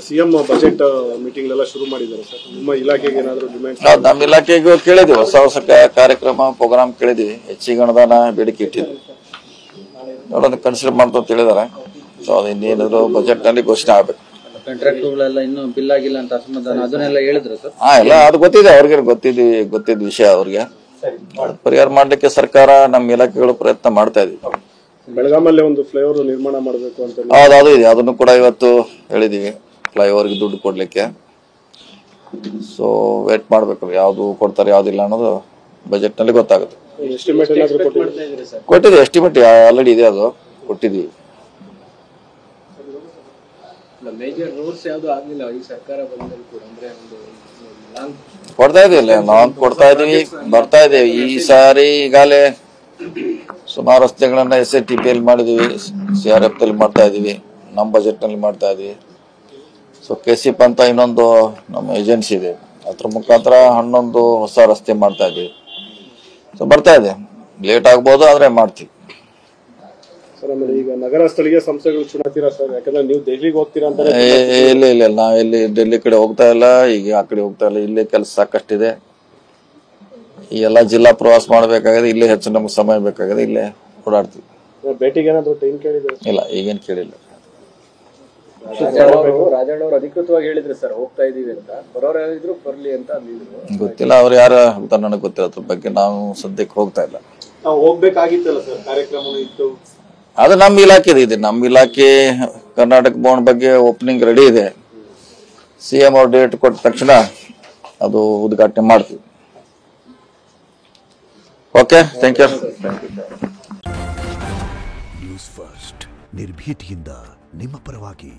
CM budget meeting ಎಲ್ಲ ಶುರು ಮಾಡಿದ್ದಾರೆ ಸರ್. ನಿಮ್ಮ ಇಲಾಖೆಗೆ ಏನಾದರೂ ಡಿಮ್ಯಾಂಡ್? ನಮ್ಮ ಇಲಾಖೆಗೂ ಕೇಳಿದ್ವಿ, ಹೊಸ ಕಾರ್ಯಕ್ರಮ ಪ್ರೋಗ್ರಾಮ್ ಕೇಳಿದ್ವಿ, ಹೆಚ್ಚಿಗೆ ಅನುದಾನ ಬೇಡಿಕೆ ಇಟ್ಟಿದ್ವಿ, ನೋಡೋಣ ಕನ್ಸಿಡರ್ ಮಾಡ್ತಾ ಅಂತ ಹೇಳಿದಾರೆ. ಸೊ ಅದು ಇನ್ನೇನಾದ್ರು ಬಜೆಟ್ ನಲ್ಲಿ ಘೋಷಣೆ ಆಗ್ಬೇಕು. ಕಾಂಟ್ರಾಕ್ಟ್ಗಳೆಲ್ಲ ಇನ್ನೂ ಬಿಲ್ ಆಗಿಲ್ಲ ಅಂತ ಅಸಮಾಧಾನ ಅದನ್ನೆಲ್ಲ ಹೇಳಿದ್ರು ಸರ್. ಎಲ್ಲ ಅದು ಗೊತ್ತಿದೆ ಅವ್ರಿಗೆ, ಗೊತ್ತಿದ್ದ ವಿಷಯ ಅವ್ರಿಗೆ. ಪರಿಹಾರ ಮಾಡ್ಲಿಕ್ಕೆ ಸರ್ಕಾರ ನಮ್ಮ ಇಲಾಖೆಗಳು ಪ್ರಯತ್ನ ಮಾಡ್ತಾ ಇದೀವಿ. ಬೆಳಗಾಮಲ್ಲಿ ಒಂದು ಫ್ಲೈಓವರ್ ನಿರ್ಮಾಣ ಮಾಡಬೇಕು ಅಂತ ಅದು ಇದೆ, ಅದನ್ನು ಕೂಡ ಇವತ್ತು ಹೇಳಿದೀವಿ, ಫ್ಲೈಓವರ್ಗೆ ದುಡ್ಡು ಕೊಡ್ಲಿಕ್ಕೆ. ಸೊ ವೇಟ್ ಮಾಡ್ಬೇಕು, ಯಾವ್ದು ಕೊಡ್ತಾರೆ ಯಾವ್ದಿಲ್ಲ ಅನ್ನೋದು ಬಜೆಟ್ ನಲ್ಲಿ ಗೊತ್ತಾಗುತ್ತೆ. ಎಸ್ಟಿಮೇಟ್ ಕೊಟ್ಟಿದ್ವಿ, ಎಸ್ಟಿಮೇಟ್ ಆಲ್ರೆಡಿ ಇದೆ, ಅದು ಕೊಟ್ಟಿದ್ವಿ. ಮೇಜರ್ ರೋಡ್ಸ್ ಯಾವ್ದು ಆಗ್ಲಿಲ್ಲ ಈ ಸರ್ಕಾರ ಬಂದಲ್ಲಿ ಕೂಡ, ಅಂದ್ರೆ ಒಂದು ಕೊಡ್ತಾ ಇದೀವಿ, ನಾವು ಕೊಡ್ತಾ ಇದೀವಿ, ಬರ್ತಾ ಇದೀವಿ. ಈ ಸಾರಿ ಈಗಾಗಲೇ ಸುಮಾರು ರಸ್ತೆಗಳನ್ನ SITP ಅಲ್ಲಿ ಮಾಡಿದೀವಿ, CRF ಅಲ್ಲಿ ಮಾಡ್ತಾ ಇದೀವಿ, ನಮ್ಮ ಬಜೆಟ್ ನಲ್ಲಿ ಮಾಡ್ತಾ ಇದೀವಿ. ಸೊ KCP ಅಂತ ಇನ್ನೊಂದು ನಮ್ಮ ಏಜೆನ್ಸಿ ಇದೆ, ಅದ್ರ ಮುಖಾಂತರ 11 ಹೊಸ ರಸ್ತೆ ಮಾಡ್ತಾ ಇದೀವಿ. ಸೊ ಬರ್ತಾ ಇದೆ, ಲೇಟ್ ಆಗ್ಬೋದು ಆದ್ರೆ ಮಾಡ್ತೀವಿ. ಸರ್ ಆಮೇಲೆ ಈಗ ನಗರ ಸ್ಥಳೀಯ ಸಂಸ್ಥೆಗಳು ಚುನಾಯಿತೀರಾ ಸರ್? ಯಾಕಂದ್ರೆ ನೀವು ದೆಹಲಿಗೆ ಹೋಗ್ತೀರಾ ಅಂತ. ಇಲ್ಲ ನಾವೆಲ್ಲಿ ಡೆಲ್ಲಿ ಕಡೆ ಹೋಗ್ತಾ ಇಲ್ಲ, ಈಗ ಆ ಕಡೆ ಹೋಗ್ತಾ ಇಲ್ಲ. ಇಲ್ಲೇ ಕೆಲಸ ಸಾಕಷ್ಟಿದೆ, ಈ ಎಲ್ಲ ಜಿಲ್ಲಾ ಪ್ರವಾಸ ಮಾಡ್ಬೇಕಾಗಿದೆ, ಇಲ್ಲೇ ಹೆಚ್ಚು ನಮ್ಗೆ ಸಮಯ ಬೇಕಾಗಿದೆ, ಇಲ್ಲೇ ಓಡಾಡ್ತೀವಿ. ಭೇಟಿಗೆ ಏನಾದ್ರು ಟೈಮ್ ಕೇಳಿದ್ರೆ? ಇಲ್ಲ, ಈಗೇನು ಕೇಳಿಲ್ಲ. ರಾಜಣ್ಣ ಅವರು ಅಧಿಕೃತವಾಗಿ ಹೇಳಿದ್ರು ಸರ್ ಹೋಗ್ತಾ ಇದೀವಿ ಅಂತ, ಬರೋರು ಹೇಳಿದ್ರು ಬರ್ಲಿ ಅಂತ ಅಂದಿದ್ರು. ಗೊತ್ತಿಲ್ಲ, ಅವ್ರು ಯಾರು ಅಂತ ನನಗೆ ಗೊತ್ತಿಲ್ಲ, ಅದ್ರ ಬಗ್ಗೆ ನಾವು ಸದ್ಯಕ್ಕೆ ಹೋಗ್ತಾ ಇಲ್ಲ. ನಾವು ಹೋಗ್ಬೇಕಾಗಿತ್ತಲ್ಲ ಸರ್, ಕಾರ್ಯಕ್ರಮ ಇತ್ತು. ಅದು ನಮ್ಮ ಇಲಾಖೆ ಇದೆ, ನಮ್ಮ ಇಲಾಖೆ ಕರ್ನಾಟಕ ಭವನ ಬಗ್ಗೆ ಓಪನಿಂಗ್ ರೆಡಿ ಇದೆ. CM ಅವ್ರು ಡೇಟ್ ಕೊಟ್ಟ ತಕ್ಷಣ ಅದು ಉದ್ಘಾಟನೆ ಮಾಡ್ತೀವಿ. Okay, thank you. News first, ನಿರ್ಭೀತಿಯಿಂದ ನಿಮ್ಮ ಪರವಾಗಿ.